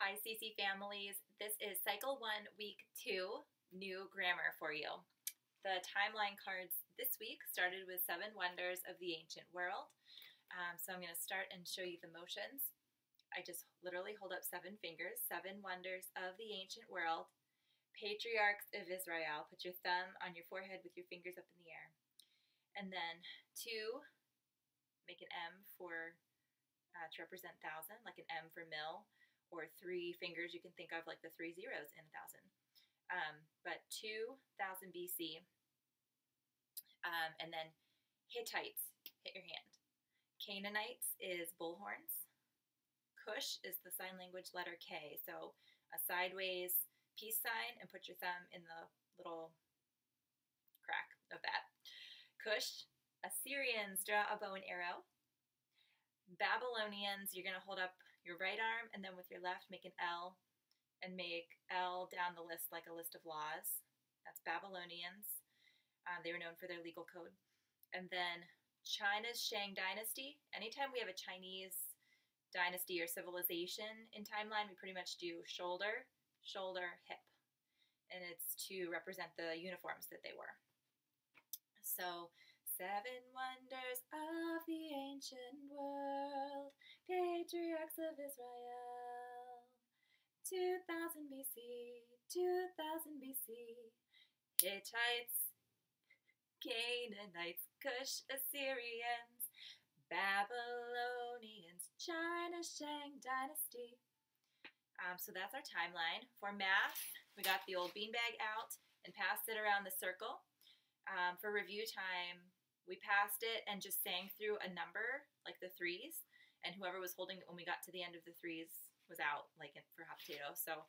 Hi, CC families. This is Cycle 1, Week 2, new grammar for you. The timeline cards this week started with 7 wonders of the ancient world. So I'm going to start and show you the motions. I just literally hold up 7 fingers, 7 wonders of the ancient world. Patriarchs of Israel. Put your thumb on your forehead with your fingers up in the air. And then 2, make an M for to represent thousand, like an M for mill. Or 3 fingers you can think of like the 3 zeros in 1,000. But 2000 BC. And then Hittites, hit your hand. Canaanites is bullhorns. Cush is the sign language letter K. So a sideways peace sign and put your thumb in the little crack of that. Cush. Assyrians draw a bow and arrow. Babylonians, you're going to hold up your right arm and then with your left make an L and make L down the list like a list of laws. That's Babylonians. They were known for their legal code. And then China's Shang dynasty. Anytime we have a Chinese dynasty or civilization in timeline, we pretty much do shoulder, shoulder, hip. And it's to represent the uniforms that they wore. So 7 wonders of the ancient world, patriarchs of Israel. 2000 BC, 2000 BC. Hittites, Canaanites, Cush, Assyrians, Babylonians, China, Shang dynasty. So that's our timeline. For math, we got the old beanbag out and passed it around the circle. For review time, we passed it and just sang through a number, like the 3s, and whoever was holding it when we got to the end of the 3s was out, like for hot potato. So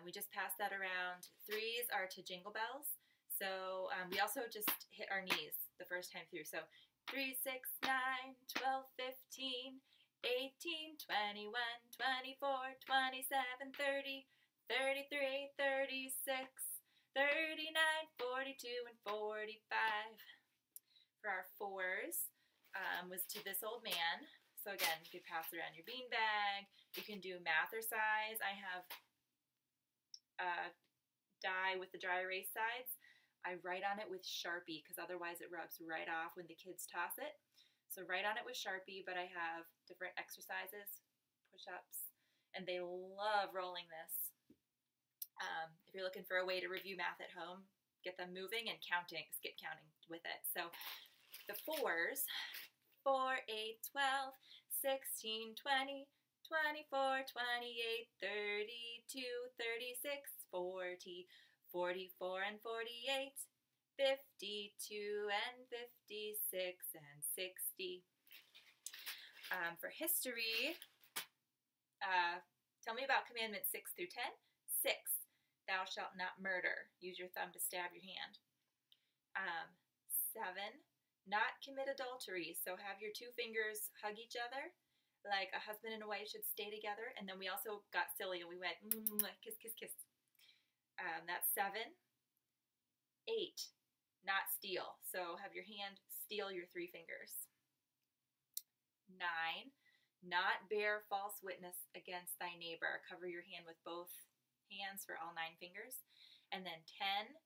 we just passed that around. 3s are to jingle bells. So we also just hit our knees the first time through. So 3, 6, 9, 12, 15, 18, 21, 24, 27, 30, 33, 36, 39, 42, and 45. For our 4s was to this old man. So again, you could pass around your beanbag. You can do math or size. I have die with the dry erase sides. I write on it with Sharpie because otherwise it rubs right off when the kids toss it. So write on it with Sharpie, but I have different exercises, push-ups, and they love rolling this. If you're looking for a way to review math at home, get them moving and counting, skip counting with it. So the 4s, 4, 8, 12, 16, 20, 24, 28, 32, 36, 40, 44 and 48, 52 and 56 and 60. For history, tell me about commandments 6 through 10. 6, thou shalt not murder. Use your thumb to stab your hand. 7, not commit adultery. So have your 2 fingers hug each other like a husband and a wife should stay together. And then we also got silly and we went kiss, kiss, kiss. That's 7. 8, not steal. So have your hand steal your 3 fingers. 9, not bear false witness against thy neighbor. Cover your hand with both hands for all 9 fingers. And then 10,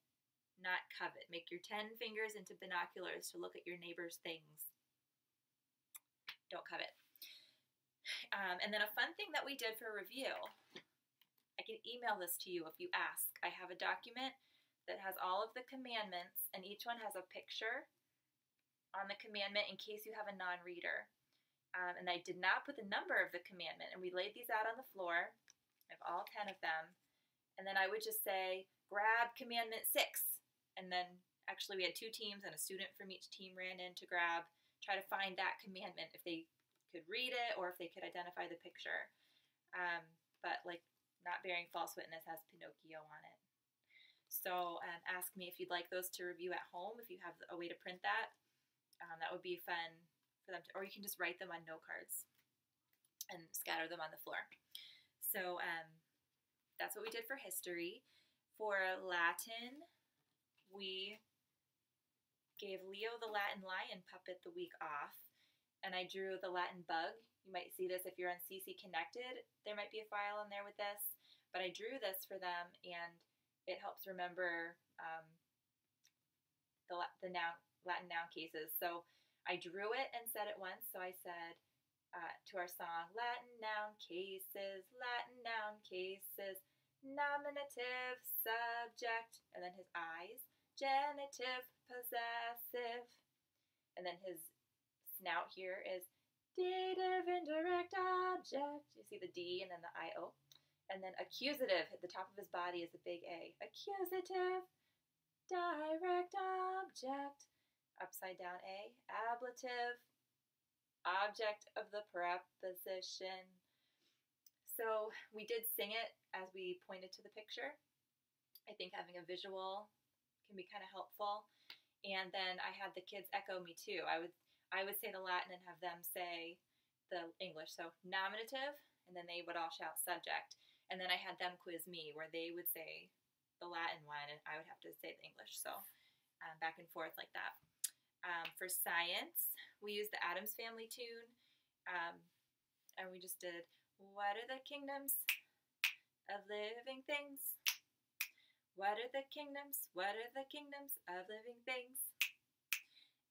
not covet. Make your 10 fingers into binoculars to look at your neighbor's things. Don't covet. And then a fun thing that we did for review, I can email this to you if you ask. I have a document that has all of the commandments, and each one has a picture on the commandment in case you have a non-reader. And I did not put the number of the commandment, and we laid these out on the floor. I have all 10 of them. And then I would just say, grab commandment 6. And then actually we had 2 teams and a student from each team ran in to try to find that commandment if they could read it or if they could identify the picture. But like not bearing false witness has Pinocchio on it. So ask me if you'd like those to review at home, if you have a way to print that. That would be fun for them to, or you can just write them on note cards and scatter them on the floor. So that's what we did for history. For Latin, we gave Leo the Latin lion puppet the week off, and I drew the Latin bug You might see this if you're on CC Connected. There might be a file in there with this, but I drew this for them, and it helps remember the Latin noun cases. So I drew it and said it once. So I said to our song, Latin noun cases, nominative, subject, and then his eyes, genitive, possessive, and then his snout here is dative, indirect, object. You see the D and then the I-O. And then accusative, at the top of his body is a big A. Accusative, direct, object, upside down A. Ablative, object of the preposition. So we did sing it as we pointed to the picture. I think having a visual can be kind of helpful. And then I had the kids echo me too. I would say the Latin and have them say the English. So nominative, and then they would all shout subject. And then I had them quiz me, where they would say the Latin one, and I would have to say the English. So back and forth like that. For science, we used the Addams Family tune, and we just did, what are the kingdoms of living things? What are the kingdoms? What are the kingdoms of living things?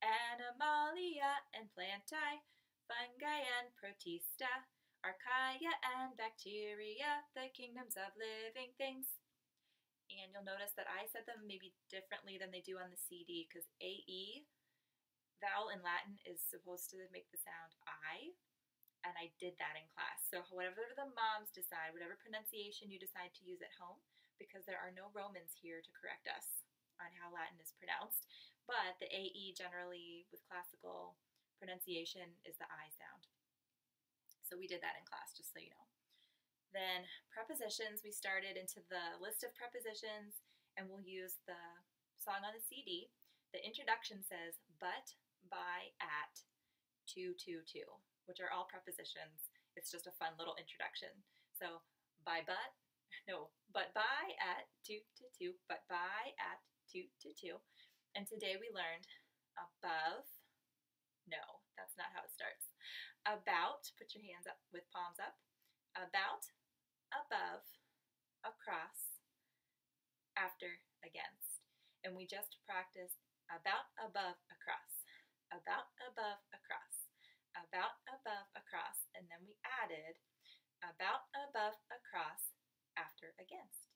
Animalia and plantae, fungi and protista, archaea and bacteria, the kingdoms of living things. And you'll notice that I said them maybe differently than they do on the CD, because AE, vowel in Latin, is supposed to make the sound I, and I did that in class. So whatever the moms decide, whatever pronunciation you decide to use at home, because there are no Romans here to correct us on how Latin is pronounced, but the AE generally, with classical pronunciation, is the I sound. So we did that in class, just so you know. Then prepositions, we started into the list of prepositions, and we'll use the song on the CD. The introduction says, but, by, at, to, which are all prepositions. It's just a fun little introduction. So but by, at, to, but by, at, to. And today we learned above. No, that's not how it starts. About, put your hands up with palms up. About, above, across, after, against. And we just practiced about, above, across. About, above, across. About, above, across. And then we added about, above, across, after, against.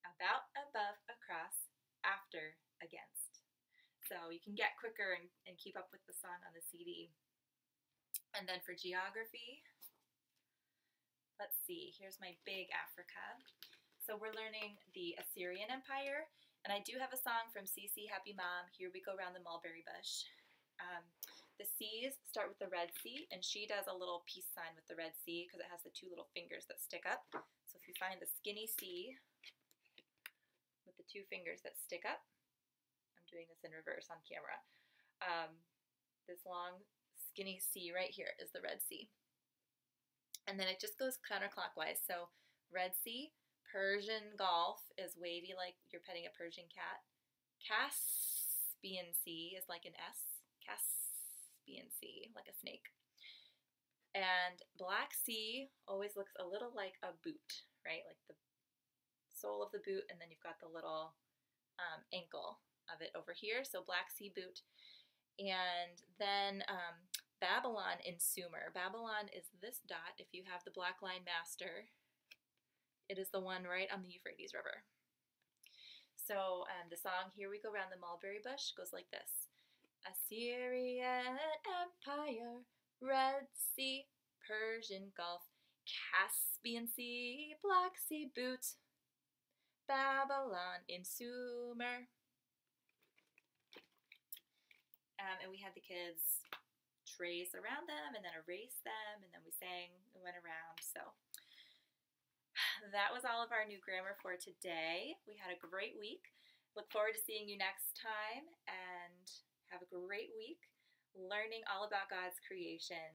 About, above, across, after, against. So you can get quicker and keep up with the song on the CD. And then for geography, let's see, here's my big Africa. So we're learning the Assyrian Empire, and I do have a song from CCHappyMom, Here We Go Round the Mulberry Bush. The C's start with the red C, and she does a little peace sign with the red C because it has the two little fingers that stick up. So if you find the skinny C with the two fingers that stick up, I'm doing this in reverse on camera, this long skinny C right here is the red C. And then it just goes counterclockwise. So red C, Persian Gulf is wavy like you're petting a Persian cat. Caspian Sea is like an S. Caspian Sea, like a snake. And Black Sea always looks a little like a boot, right? Like the sole of the boot, and then you've got the little ankle of it over here. So Black Sea boot. And then Babylon in Sumer. Babylon is this dot. If you have the Black Line Master, it is the one right on the Euphrates River. So the song Here We Go Round the Mulberry Bush goes like this. Assyrian Empire, Red Sea, Persian Gulf, Caspian Sea, Black Sea boot, Babylon in Sumer. And we had the kids trace around them and then erase them, and then we sang and went around. So that was all of our new grammar for today. We had a great week. Look forward to seeing you next time, and have a great week learning all about God's creation.